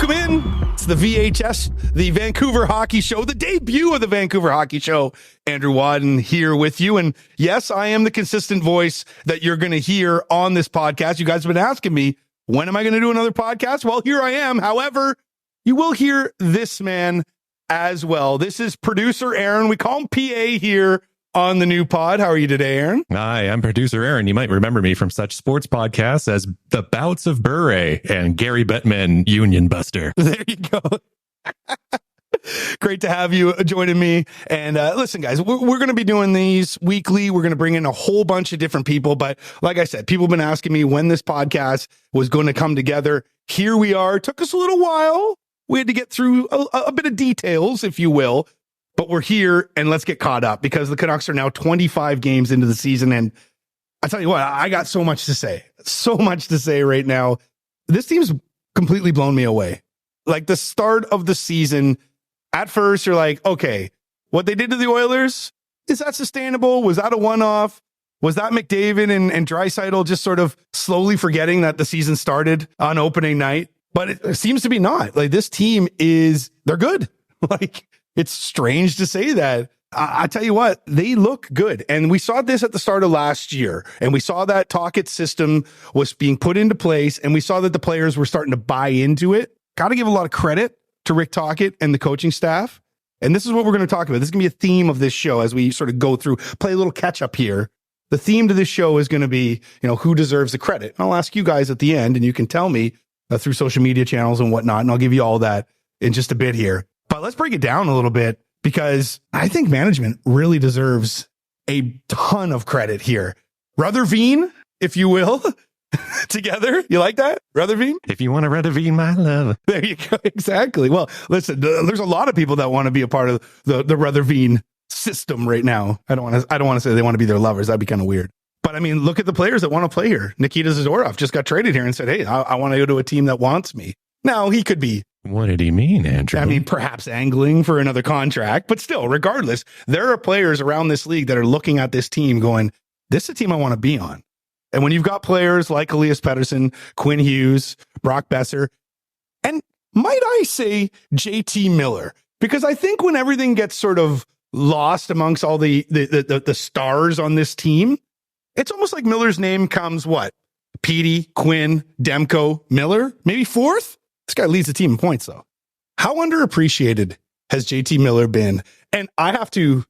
Welcome in. It's the VHS, the Vancouver Hockey Show, the debut of the Vancouver Hockey Show. Andrew Wadden here with you. And yes, I am the consistent voice that you're going to hear on this podcast. You guys have been asking me, when am I going to do another podcast? Well, here I am. However, you will hear this man as well. This is producer Aaron. We call him PA here on the new pod. How are you today, Aaron? Hi, I'm producer Aaron. You might remember me from such sports podcasts as The Bouts of Bure and Gary Bettman, Union Buster. There you go. Great to have you joining me. And listen, guys, we're going to be doing these weekly. We're going to bring in a whole bunch of different people. But like I said, people have been asking me when this podcast was going to come together. Here we are. It took us a little while. We had to get through a bit of details, if you will. But we're here, and let's get caught up because the Canucks are now 25 games into the season. And I tell you what, I got so much to say right now. This team's completely blown me away. Like the start of the season, at first you're like, okay, what they did to the Oilers, is that sustainable? Was that a one-off? Was that McDavid and Draisaitl just sort of slowly forgetting that the season started on opening night? But it seems to be not. Like this team they're good. Like, it's strange to say that. I tell you what, they look good. And we saw this at the start of last year. And we saw that Tocchet system was being put into place. And we saw that the players were starting to buy into it. Got to give a lot of credit to Rick Tocchet and the coaching staff. And this is what we're going to talk about. This is going to be a theme of this show as we sort of go through, play a little catch up here. The theme to this show is going to be, who deserves the credit. And I'll ask you guys at the end, and you can tell me through social media channels and whatnot. And I'll give you all that in just a bit here. But let's break it down a little bit because I think management really deserves a ton of credit here. Rutherford, if you will, together. You like that? Rutherford? If you want to Rutherford, my love. There you go. Exactly. Well, listen, there's a lot of people that want to be a part of the Rutherford system right now. I don't want to say they want to be their lovers. That'd be kind of weird. But I mean, look at the players that want to play here. Nikita Zadorov just got traded here and said, hey, I want to go to a team that wants me. Now, he could be. What did he mean, Andrew? I mean, perhaps angling for another contract, but still, regardless, there are players around this league that are looking at this team going, this is a team I want to be on. And when you've got players like Elias Pettersson, Quinn Hughes, Brock Besser, and might I say JT Miller, because I think when everything gets sort of lost amongst all the stars on this team, it's almost like Miller's name comes what? Petey, Quinn, Demko, Miller, maybe fourth? This guy leads the team in points, though. How underappreciated has JT Miller been? And I have to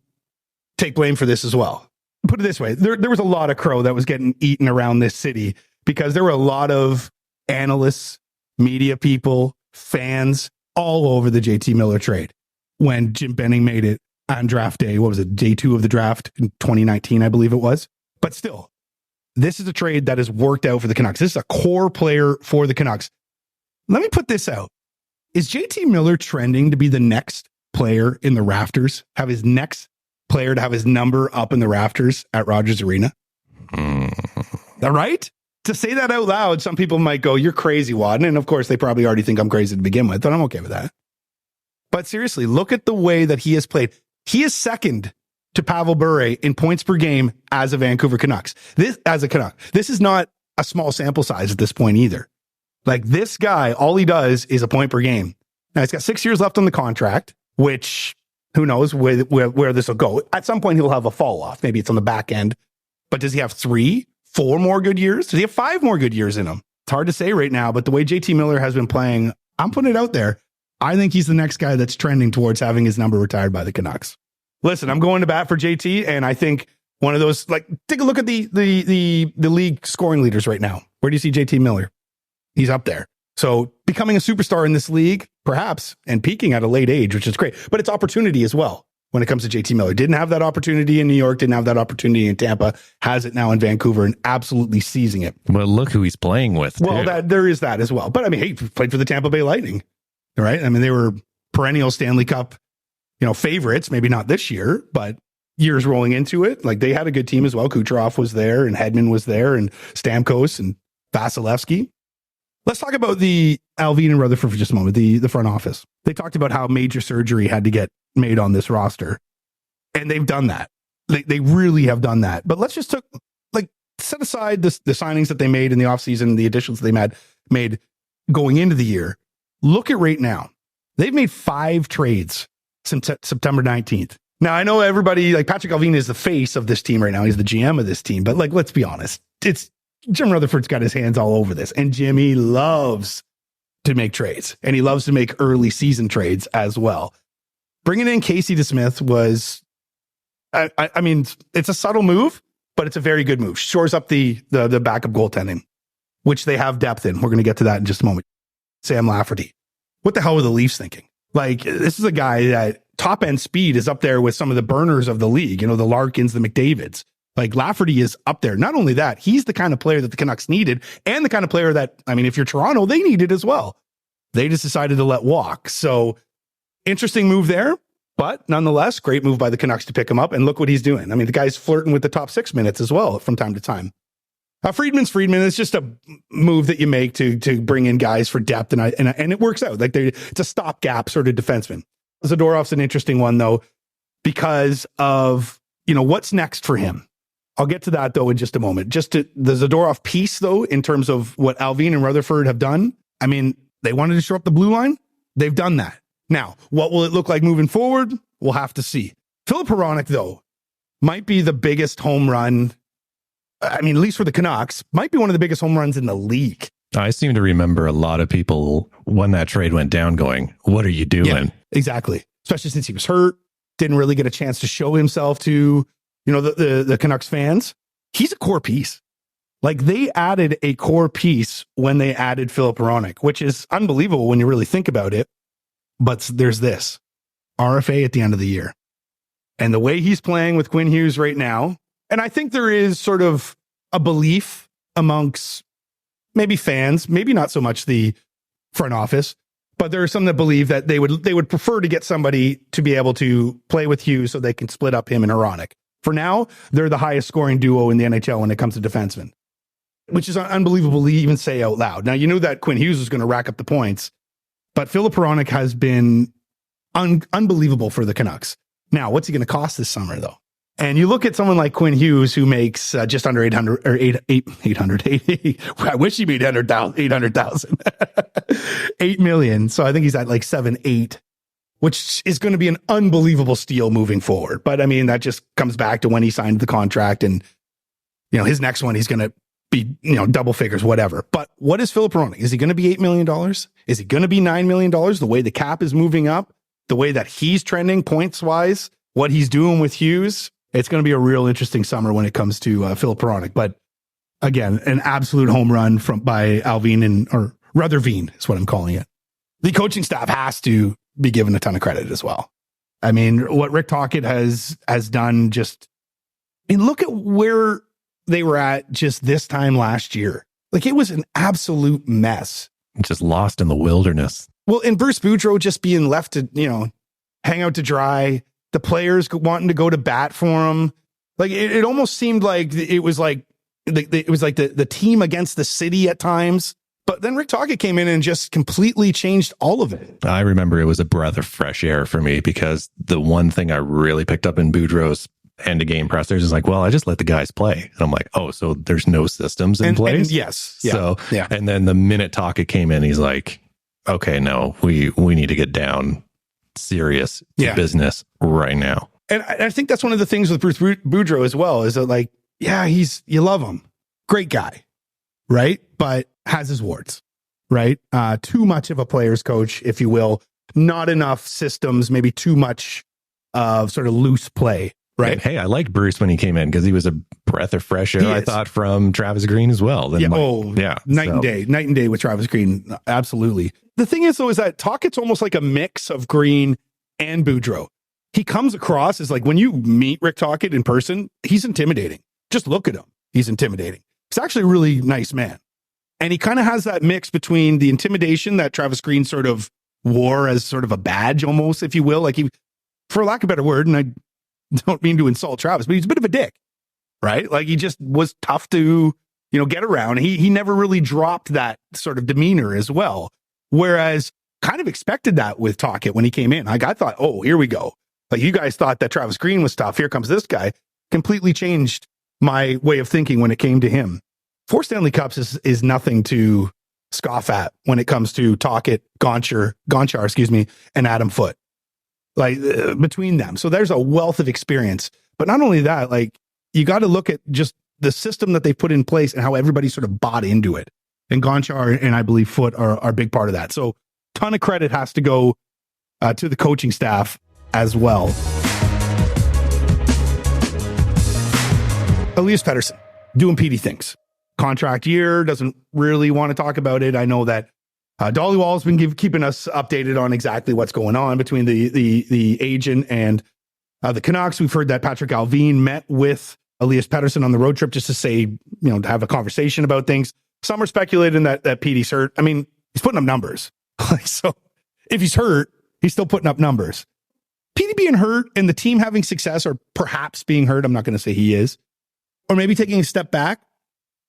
take blame for this as well. Put it this way. There was a lot of crow that was getting eaten around this city because there were a lot of analysts, media people, fans all over the JT Miller trade. When Jim Benning made it on draft day, what was it, day 2 of the draft in 2019, I believe it was. But still, this is a trade that has worked out for the Canucks. This is a core player for the Canucks. Let me put this out. Is JT Miller trending to be the next player in the rafters? Have his next player to have his number up in the rafters at Rogers Arena? That right? To say that out loud, some people might go, you're crazy, Wadden. And of course, they probably already think I'm crazy to begin with, but I'm okay with that. But seriously, look at the way that he has played. He is second to Pavel Bure in points per game as a Vancouver Canucks. As a Canuck. This is not a small sample size at this point either. Like this guy, all he does is a point per game. Now he's got 6 years left on the contract, which who knows where this will go. At some point he'll have a fall off. Maybe it's on the back end, but does he have 3, 4 more good years? Does he have 5 more good years in him? It's hard to say right now, but the way JT Miller has been playing, I'm putting it out there. I think he's the next guy that's trending towards having his number retired by the Canucks. Listen, I'm going to bat for JT, and I think one of those, like, take a look at the league scoring leaders right now. Where do you see JT Miller? He's up there. So becoming a superstar in this league, perhaps, and peaking at a late age, which is great. But it's opportunity as well when it comes to JT Miller. Didn't have that opportunity in New York, didn't have that opportunity in Tampa, has it now in Vancouver and absolutely seizing it. Well, look who he's playing with. Well, there is that as well. But I mean, he played for the Tampa Bay Lightning, right? I mean, they were perennial Stanley Cup, favorites, maybe not this year, but years rolling into it. Like they had a good team as well. Kucherov was there and Hedman was there and Stamkos and Vasilevsky. Let's talk about the Allvin and Rutherford for just a moment, the front office. They talked about how major surgery had to get made on this roster, and they've done that. They really have done that. But let's just set aside the signings that they made in the offseason, the additions they made going into the year. Look at right now. They've made 5 trades since September 19th. Now, I know everybody, like Patrik Allvin is the face of this team right now. He's the GM of this team. But like, let's be honest. It's Jim Rutherford's got his hands all over this. And Jimmy loves to make trades. And he loves to make early season trades as well. Bringing in Casey DeSmith was, I mean, it's a subtle move, but it's a very good move. Shores up the backup goaltending, which they have depth in. We're going to get to that in just a moment. Sam Lafferty. What the hell were the Leafs thinking? Like, this is a guy that top end speed is up there with some of the burners of the league, you know, the Larkins, the McDavids. Like, Lafferty is up there. Not only that, he's the kind of player that the Canucks needed, and the kind of player that, I mean, if you're Toronto, they needed as well. They just decided to let walk. So, interesting move there, but nonetheless, great move by the Canucks to pick him up, and look what he's doing. I mean, the guy's flirting with the top 6 minutes as well from time to time. Friedman. It's just a move that you make to bring in guys for depth, and it works out. Like, it's a stopgap sort of defenseman. Zadorov's an interesting one though, because of, you know, what's next for him. I'll get to that though in just a moment. Just to the Zadorov piece though, in terms of what Allvin and Rutherford have done. I mean, they wanted to shore up the blue line. They've done that. Now, what will it look like moving forward? We'll have to see. Filip Hronek though might be the biggest home run. I mean, at least for the Canucks, might be one of the biggest home runs in the league. I seem to remember a lot of people when that trade went down going, what are you doing? Yeah, exactly. Especially since he was hurt, didn't really get a chance to show himself to, you know, the Canucks fans. He's a core piece. Like, they added a core piece when they added Filip Hronek, which is unbelievable when you really think about it. But there's this RFA at the end of the year. And the way he's playing with Quinn Hughes right now, and I think there is sort of a belief amongst maybe fans, maybe not so much the front office, but there are some that believe that they would prefer to get somebody to be able to play with Hughes so they can split up him and Hronek. For now, they're the highest scoring duo in the NHL when it comes to defensemen, which is unbelievable to even say out loud. Now, you knew that Quinn Hughes was going to rack up the points, but Filip Hronek has been unbelievable for the Canucks. Now, what's he going to cost this summer, though? And you look at someone like Quinn Hughes, who makes just under 800 or 800. I wish he made 800,000, 8 million. So I think he's at like 7-8, which is going to be an unbelievable steal moving forward. But I mean, that just comes back to when he signed the contract, and, you know, his next one, he's going to be, you know, double figures, whatever. But what is Filip Hronek? Is he going to be $8 million? Is he going to be $9 million? The way the cap is moving up, the way that he's trending points wise, what he's doing with Hughes. It's going to be a real interesting summer when it comes to Filip Hronek. But again, an absolute home run by Allvin or Rutherford is what I'm calling it. The coaching staff has to be given a ton of credit as well. I mean, what Rick Tocchet has done, just, I mean, look at where they were at just this time last year. Like, it was an absolute mess. Just lost in the wilderness. Well, and Bruce Boudreau just being left to, you know, hang out to dry. The players wanting to go to bat for him. Like, it almost seemed like it was like the team against the city at times. But then Rick Tocchet came in and just completely changed all of it. I remember it was a breath of fresh air for me, because the one thing I really picked up in Boudreau's end of game pressers is like, well, I just let the guys play. And I'm like, oh, so there's no systems in place? And yes. Yeah, so, yeah. And then the minute Tocchet came in, he's like, okay, no, we need to get down serious business right now. And I think that's one of the things with Bruce Boudreau as well, is that, like, yeah, you love him. Great guy, right? But has his warts, right? Too much of a player's coach, if you will. Not enough systems, maybe too much of sort of loose play, right? And hey, I liked Bruce when he came in because he was a breath of fresh air, I thought, from Travis Green as well. Then night and day with Travis Green. Absolutely. The thing is, though, is that Tocchet's almost like a mix of Green and Boudreau. He comes across as, like, when you meet Rick Tocchet in person, he's intimidating. Just look at him. He's intimidating. He's actually a really nice man. And he kind of has that mix between the intimidation that Travis Green sort of wore as sort of a badge almost, if you will. Like, he, for lack of a better word, and I don't mean to insult Travis, but he's a bit of a dick, right? Like, he just was tough to, you know, get around. He never really dropped that sort of demeanor as well. Whereas kind of expected that with Tocchet when he came in. Like, I thought, oh, here we go. Like, you guys thought that Travis Green was tough. Here comes this guy. Completely changed my way of thinking when it came to him. 4 Stanley Cups is nothing to scoff at when it comes to Tocchet, Gonchar, and Adam Foote, between them. So there's a wealth of experience. But not only that, you got to look at just the system that they put in place and how everybody sort of bought into it. And Gonchar and I believe Foote are a big part of that. So ton of credit has to go to the coaching staff as well. Elias Pettersson doing PD things. Contract year, doesn't really want to talk about it. I know that Dolly Wall's been keeping us updated on exactly what's going on between the agent and the Canucks. We've heard that Patrik Allvin met with Elias Pettersson on the road trip just to say, to have a conversation about things. Some are speculating that PD's hurt. I mean, he's putting up numbers. So if he's hurt, he's still putting up numbers. PD being hurt and the team having success, or perhaps being hurt, I'm not going to say he is, or maybe taking a step back,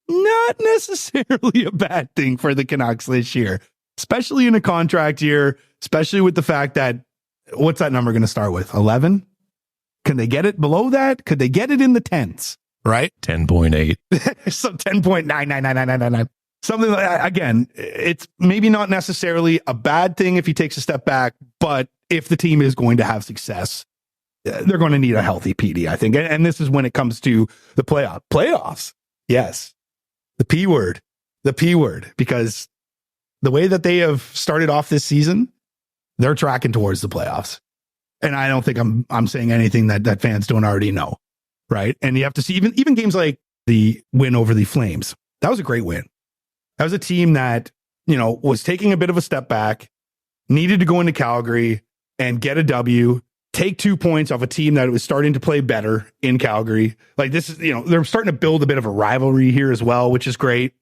not necessarily a bad thing for the Canucks this year, especially in a contract year, especially with the fact that, what's that number going to start with? 11? Can they get it below that? Could they get it in the 10s? Right? 10.8. So 10.99999. Something like that. Again, it's maybe not necessarily a bad thing if he takes a step back, but if the team is going to have success, they're going to need a healthy PD, I think. And this is when it comes to the playoffs. Yes. The P word, because the way that they have started off this season, they're tracking towards the playoffs. And I don't think I'm saying anything that fans don't already know. Right. And you have to see even games like the win over the Flames. That was a great win. That was a team that, was taking a bit of a step back, needed to go into Calgary and get a W, take 2 points off a team that was starting to play better in Calgary. This is, they're starting to build a bit of a rivalry here as well, which is great.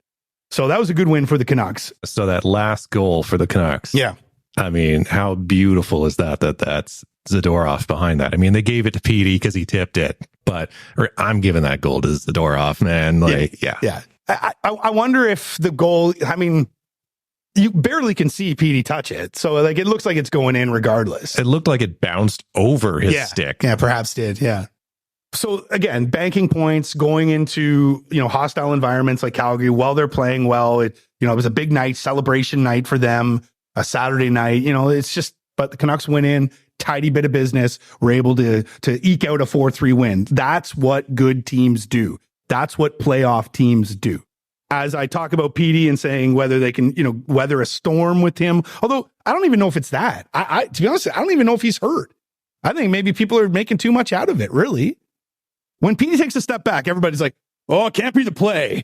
So that was a good win for the Canucks. So that last goal for the Canucks. Yeah. I mean, how beautiful is that's Zadorov behind that? I mean, they gave it to PD because he tipped it, but I'm giving that goal to Zadorov, man. Yeah. I wonder if the goal, I mean, you barely can see PD touch it. So it looks like it's going in regardless. It looked like it bounced over his stick. Yeah, perhaps did. Yeah. So again, banking points, going into, hostile environments like Calgary while they're playing well. It was a big night, celebration night for them, a Saturday night, it's just, but the Canucks went in, tidy bit of business, were able to eke out a 4-3 win. That's what good teams do. That's what playoff teams do. As I talk about PD and saying whether they can, weather a storm with him, although I don't even know if it's that. I to be honest, I don't even know if he's hurt. I think maybe people are making too much out of it, really. When PD takes a step back, everybody's like, oh, it can't be the play.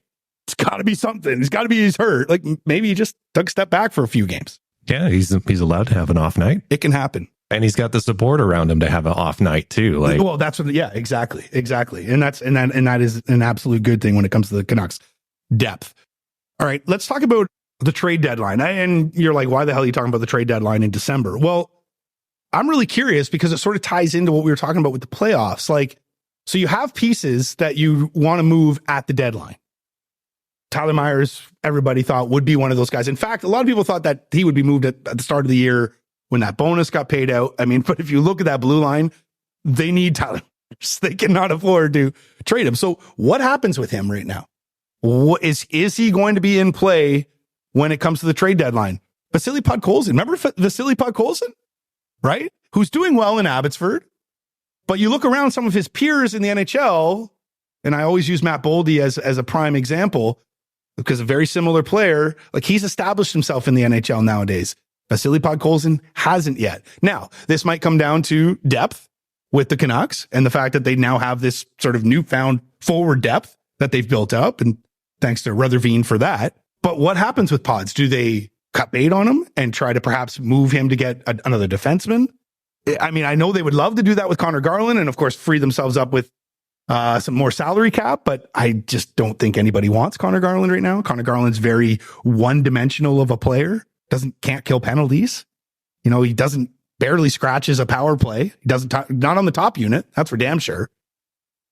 It's got to be something. It's got to be he's hurt. Maybe he just took a step back for a few games. Yeah, he's allowed to have an off night. It can happen. And he's got the support around him to have an off night too. Well, that's what, yeah, exactly. And that is an absolute good thing when it comes to the Canucks depth. All right, let's talk about the trade deadline. And you're like, why the hell are you talking about the trade deadline in December? Well, I'm really curious because it sort of ties into what we were talking about with the playoffs. So you have pieces that you want to move at the deadline. Tyler Myers, everybody thought would be one of those guys. In fact, a lot of people thought that he would be moved at the start of the year when that bonus got paid out. I mean, but if you look at that blue line, they need Tyler Myers. They cannot afford to trade him. So what happens with him right now? Is he going to be in play when it comes to the trade deadline? Vasily Podkolzin. Remember Vasily Podkolzin? Right? Who's doing well in Abbotsford. But you look around some of his peers in the NHL, and I always use Matt Boldy as a prime example, because a very similar player, he's established himself in the NHL nowadays. Vasily Podkolzin hasn't yet. Now, this might come down to depth with the Canucks and the fact that they now have this sort of newfound forward depth that they've built up, and thanks to Rutherford for that. But what happens with Pods? Do they cut bait on him and try to perhaps move him to get another defenseman? I mean, I know they would love to do that with Connor Garland and, of course, free themselves up with some more salary cap, but I just don't think anybody wants Connor Garland right now. Connor Garland's very one-dimensional of a player. Can't kill penalties. He doesn't barely scratches a power play. He doesn't not on the top unit. That's for damn sure.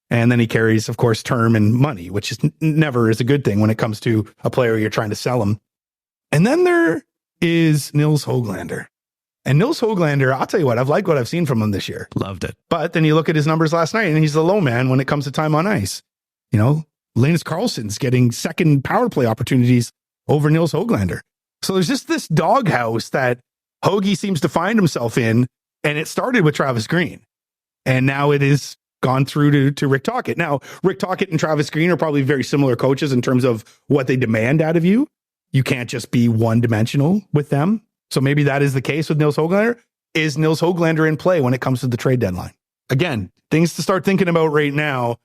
And then he carries, of course, term and money, which is never is a good thing when it comes to a player you're trying to sell him. And then there is Nils Höglander. And Nils Höglander, I'll tell you what, I've liked what I've seen from him this year. Loved it. But then you look at his numbers last night, and he's the low man when it comes to time on ice. Linus Karlsson's getting second power play opportunities over Nils Höglander. So there's just this doghouse that Hoagie seems to find himself in, and it started with Travis Green, and now it is gone through to Rick Tocchet. Now, Rick Tocchet and Travis Green are probably very similar coaches in terms of what they demand out of you. You can't just be one-dimensional with them. So maybe that is the case with Nils Höglander. Is Nils Höglander in play when it comes to the trade deadline? Again, things to start thinking about right now,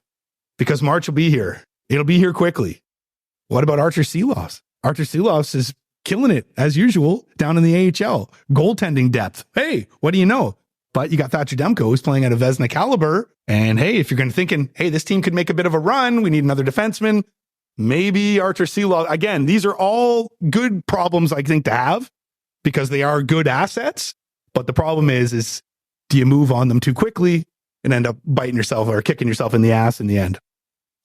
because March will be here. It'll be here quickly. What about Artur Silovs? Artur Silovs is killing it, as usual, down in the AHL. Goaltending depth. Hey, what do you know? But you got Thatcher Demko, who's playing at a Vezina caliber. And hey, if you're going to thinking, hey, this team could make a bit of a run, we need another defenseman, maybe Artur Silovs. Again, these are all good problems, I think, to have, because they are good assets. But the problem is do you move on them too quickly and end up biting yourself or kicking yourself in the ass in the end?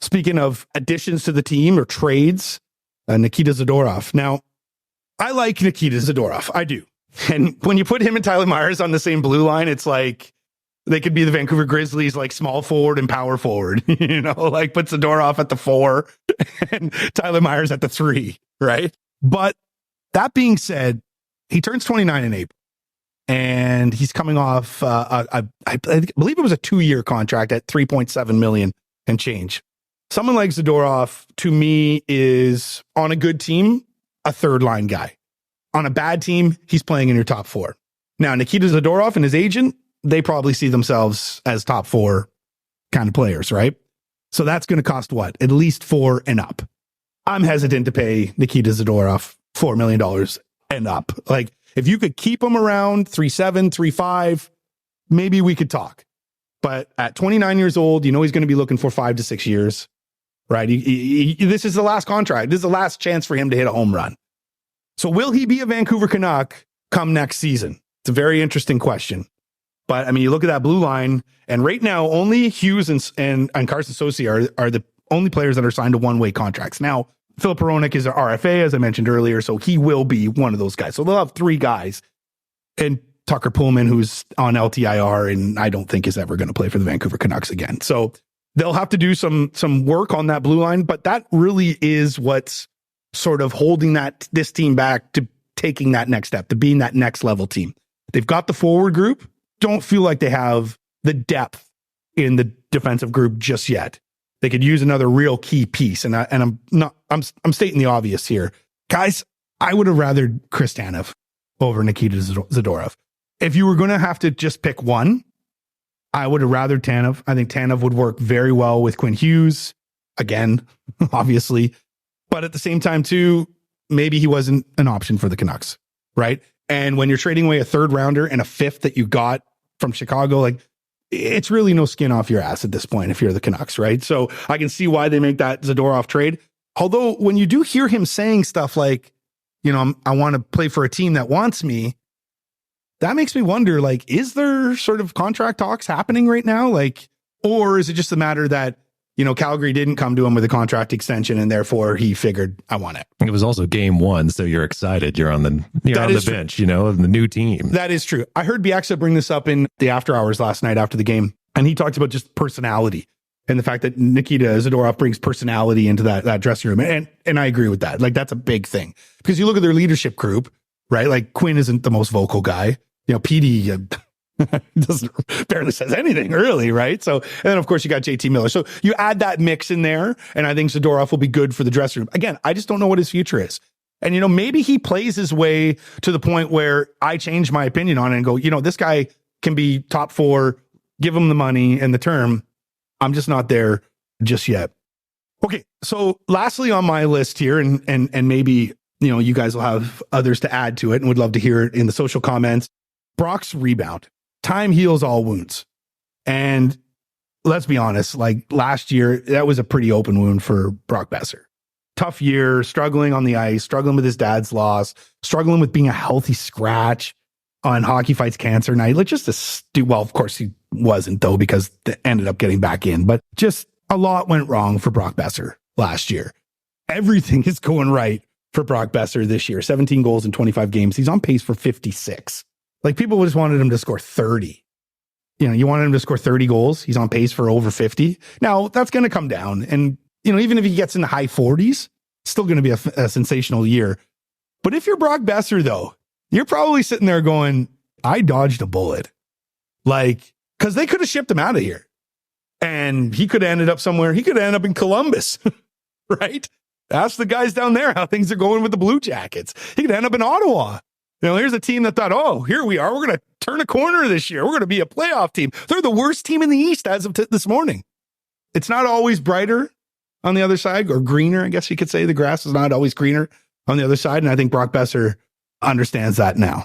Speaking of additions to the team or trades, Nikita Zadorov. Now, I like Nikita Zadorov. I do. And when you put him and Tyler Myers on the same blue line, it's like they could be the Vancouver Grizzlies, like small forward and power forward, like put Zadorov at the 4 and Tyler Myers at the 3, right? But that being said, he turns 29 in April, and he's coming off, I believe it was a 2-year contract at $3.7 million and change. Someone like Zadorov, to me, is on a good team, a third-line guy. On a bad team, he's playing in your top 4. Now, Nikita Zadorov and his agent, they probably see themselves as top 4 kind of players, right? So that's going to cost what? At least 4 and up. I'm hesitant to pay Nikita Zadorov $4 million and up. Like, if you could keep him around 3.7, 3.5, maybe we could talk. But at 29 years old, he's going to be looking for 5 to 6 years, right? This is the last contract. This is the last chance for him to hit a home run. So will he be a Vancouver Canuck come next season? It's a very interesting question. But I mean, you look at that blue line, and right now only Hughes and Carson Soucy are the only players that are signed to one-way contracts. Now, Filip Hronek is an RFA, as I mentioned earlier, so he will be one of those guys. So they'll have 3 guys. And Tucker Pullman, who's on LTIR, and I don't think is ever going to play for the Vancouver Canucks again. So they'll have to do some work on that blue line, but that really is what's sort of holding this team back to taking that next step, to being that next level team. They've got the forward group. Don't feel like they have the depth in the defensive group just yet. They could use another real key piece. And I'm stating the obvious here. Guys, I would have rather Chris Tanev over Nikita Zadorov. If you were going to have to just pick one, I would have rather Tanev. I think Tanev would work very well with Quinn Hughes. Again, obviously. But at the same time, too, maybe he wasn't an option for the Canucks, right? And when you're trading away a 3rd rounder and a 5th that you got from Chicago, like, it's really no skin off your ass at this point if you're the Canucks, right? So I can see why they make that Zadorov trade. Although when you do hear him saying stuff like, I want to play for a team that wants me, that makes me wonder, like, is there sort of contract talks happening right now? Like, or is it just a matter that, Calgary didn't come to him with a contract extension and therefore he figured, I want it. It was also game 1, so you're excited. You're on the bench, of the new team. That is true. I heard Bieksa bring this up in the after hours last night after the game, and he talked about just personality and the fact that Nikita Zadorov brings personality into that dressing room. And I agree with that. Like, that's a big thing because you look at their leadership group, right? Like, Quinn isn't the most vocal guy. Petey barely says anything really, right? So, and then of course you got JT Miller. So you add that mix in there, and I think Zadorov will be good for the dressing room. Again, I just don't know what his future is. And, maybe he plays his way to the point where I change my opinion on it and go, this guy can be top 4, give him the money and the term. I'm just not there just yet. Okay. So lastly on my list here, and maybe, you guys will have others to add to it and would love to hear it in the social comments. Brock's rebound. Time heals all wounds. And let's be honest, like last year, that was a pretty open wound for Brock Boeser. Tough year, struggling on the ice, struggling with his dad's loss, struggling with being a healthy scratch on Hockey Fights Cancer night. Like, well, of course he wasn't though, because they ended up getting back in, but just a lot went wrong for Brock Boeser last year. Everything is going right for Brock Boeser this year. 17 goals in 25 games. He's on pace for 56. Like, people just wanted him to score 30. You wanted him to score 30 goals. He's on pace for over 50. Now, that's going to come down. And, even if he gets in the high 40s, it's still going to be a sensational year. But if you're Brock Boeser, though, you're probably sitting there going, I dodged a bullet. Like, because they could have shipped him out of here. And he could have ended up somewhere. He could have ended up in Columbus, right? Ask the guys down there how things are going with the Blue Jackets. He could end up in Ottawa. Here's a team that thought, oh, here we are. We're going to turn a corner this year. We're going to be a playoff team. They're the worst team in the East as of this morning. It's not always brighter on the other side, or greener, I guess you could say. The grass is not always greener on the other side. And I think Brock Boeser understands that now.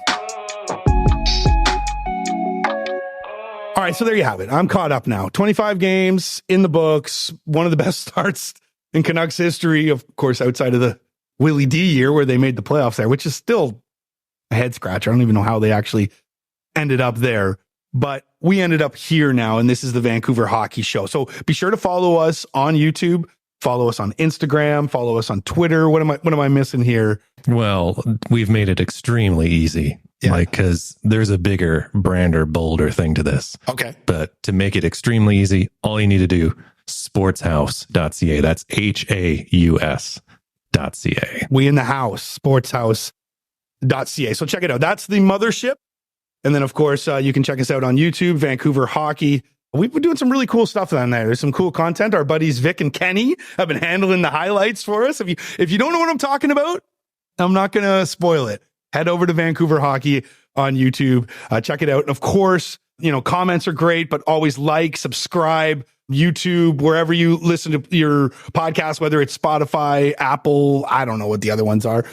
All right, so there you have it. I'm caught up now. 25 games in the books. One of the best starts in Canucks history, of course, outside of the Willie D year where they made the playoffs there, which is still a head scratcher. I don't even know how they actually ended up there. But we ended up here now, and this is the Vancouver Hockey Show. So be sure to follow us on YouTube, follow us on Instagram, follow us on Twitter. What am I missing here? Well, we've made it extremely easy. Yeah. Like, because there's a bigger, brander, bolder thing to this. Okay. But to make it extremely easy, all you need to do, sportshouse.ca. That's HAUS.ca. We in the house, sportshouse.ca. So check it out. That's the mothership. And then, of course, you can check us out on YouTube, Vancouver Hockey. We've been doing some really cool stuff on there. There's some cool content. Our buddies Vic and Kenny have been handling the highlights for us. If you don't know what I'm talking about, I'm not going to spoil it. Head over to Vancouver Hockey on YouTube. Check it out. And of course, comments are great, but always like, subscribe, YouTube, wherever you listen to your podcast, whether it's Spotify, Apple, I don't know what the other ones are.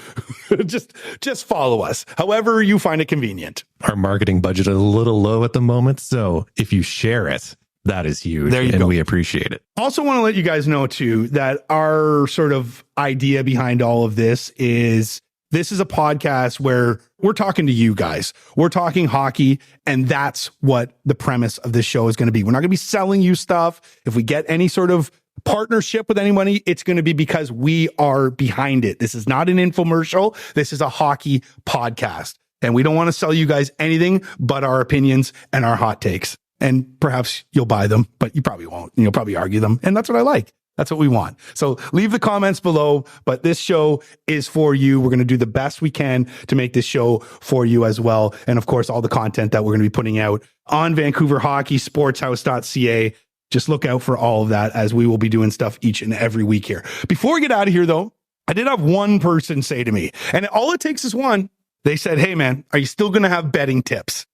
just follow us, however you find it convenient. Our marketing budget is a little low at the moment, so if you share it, that is huge, and we appreciate it. Also want to let you guys know, too, that our sort of idea behind all of this is a podcast where we're talking to you guys. We're talking hockey, and that's what the premise of this show is going to be. We're not going to be selling you stuff. If we get any sort of partnership with anybody, it's going to be because we are behind it. This is not an infomercial. This is a hockey podcast, and we don't want to sell you guys anything but our opinions and our hot takes. And perhaps you'll buy them, but you probably won't. You'll probably argue them, and that's what I like. That's what we want. So leave the comments below, but this show is for you. We're going to do the best we can to make this show for you as well. And of course, all the content that we're going to be putting out on Vancouver Hockey, sportshouse.ca. Just look out for all of that, as we will be doing stuff each and every week here. Before we get out of here, though, I did have one person say to me, and all it takes is one. They said, hey, man, are you still going to have betting tips?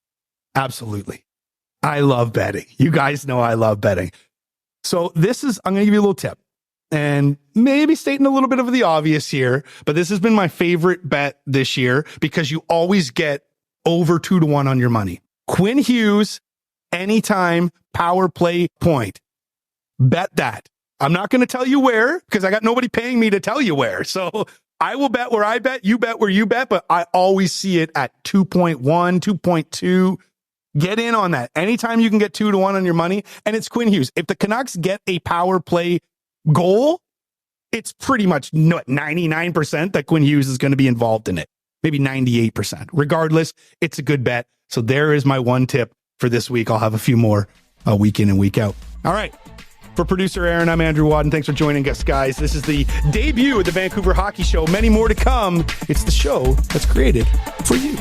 Absolutely. I love betting. You guys know I love betting. So I'm going to give you a little tip, and maybe stating a little bit of the obvious here, but this has been my favorite bet this year because you always get over 2-1 on your money. Quinn Hughes, anytime power play point. Bet that. I'm not going to tell you where because I got nobody paying me to tell you where. So I will bet where I bet, you bet where you bet, but I always see it at 2.1, 2.2. Get in on that. Anytime you can get 2-1 on your money, and it's Quinn Hughes. If the Canucks get a power play goal, it's pretty much 99% that Quinn Hughes is going to be involved in it. Maybe 98%. Regardless, it's a good bet. So there is my one tip for this week. I'll have a few more week in and week out. All right. For producer Aaron, I'm Andrew Wadden. Thanks for joining us, guys. This is the debut of the Vancouver Hockey Show. Many more to come. It's the show that's created for you.